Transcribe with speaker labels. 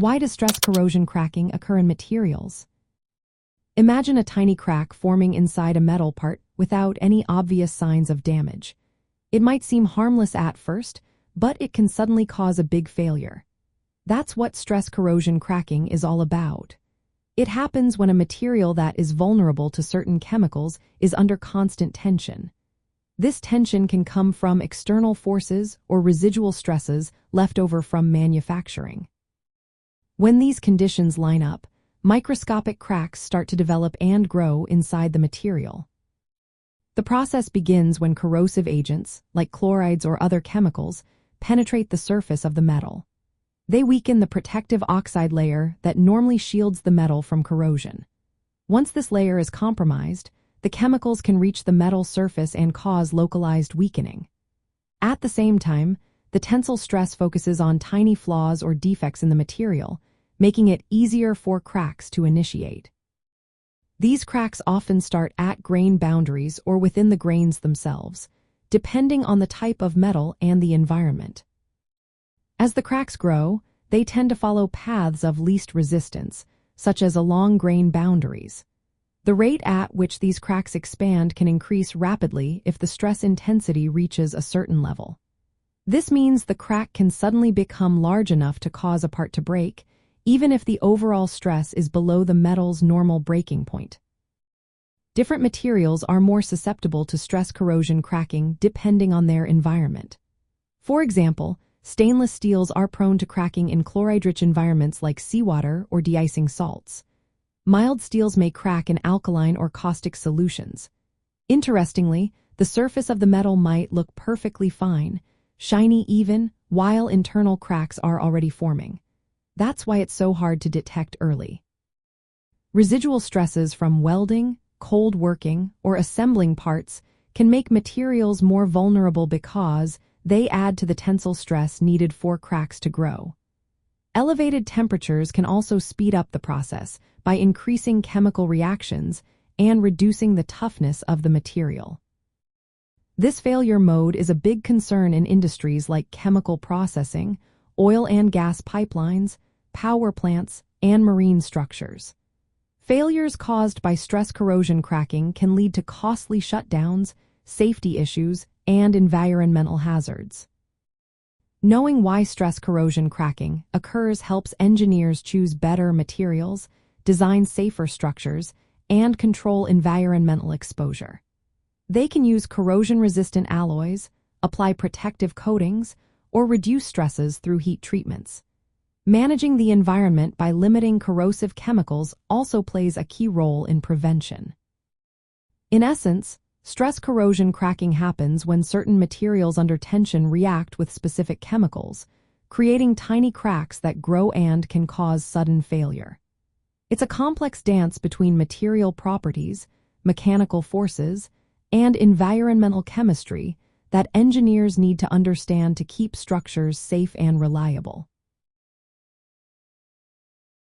Speaker 1: Why does stress corrosion cracking occur in materials? Imagine a tiny crack forming inside a metal part without any obvious signs of damage. It might seem harmless at first, but it can suddenly cause a big failure. That's what stress corrosion cracking is all about. It happens when a material that is vulnerable to certain chemicals is under constant tension. This tension can come from external forces or residual stresses left over from manufacturing. When these conditions line up, microscopic cracks start to develop and grow inside the material. The process begins when corrosive agents, like chlorides or other chemicals, penetrate the surface of the metal. They weaken the protective oxide layer that normally shields the metal from corrosion. Once this layer is compromised, the chemicals can reach the metal surface and cause localized weakening. At the same time, the tensile stress focuses on tiny flaws or defects in the material, making it easier for cracks to initiate. These cracks often start at grain boundaries or within the grains themselves, depending on the type of metal and the environment. As the cracks grow, they tend to follow paths of least resistance, such as along grain boundaries. The rate at which these cracks expand can increase rapidly if the stress intensity reaches a certain level. This means the crack can suddenly become large enough to cause a part to break, even if the overall stress is below the metal's normal breaking point. Different materials are more susceptible to stress corrosion cracking depending on their environment. For example, stainless steels are prone to cracking in chloride-rich environments like seawater or de-icing salts. Mild steels may crack in alkaline or caustic solutions. Interestingly, the surface of the metal might look perfectly fine, shiny even, while internal cracks are already forming. That's why it's so hard to detect early. Residual stresses from welding, cold working, or assembling parts can make materials more vulnerable because they add to the tensile stress needed for cracks to grow. Elevated temperatures can also speed up the process by increasing chemical reactions and reducing the toughness of the material. This failure mode is a big concern in industries like chemical processing, oil and gas pipelines, power plants, and marine structures. Failures caused by stress corrosion cracking can lead to costly shutdowns, safety issues, and environmental hazards. Knowing why stress corrosion cracking occurs helps engineers choose better materials, design safer structures, and control environmental exposure. They can use corrosion-resistant alloys, apply protective coatings, or reduce stresses through heat treatments. Managing the environment by limiting corrosive chemicals also plays a key role in prevention. In essence, stress corrosion cracking happens when certain materials under tension react with specific chemicals, creating tiny cracks that grow and can cause sudden failure. It's a complex dance between material properties, mechanical forces, and environmental chemistry that engineers need to understand to keep structures safe and reliable.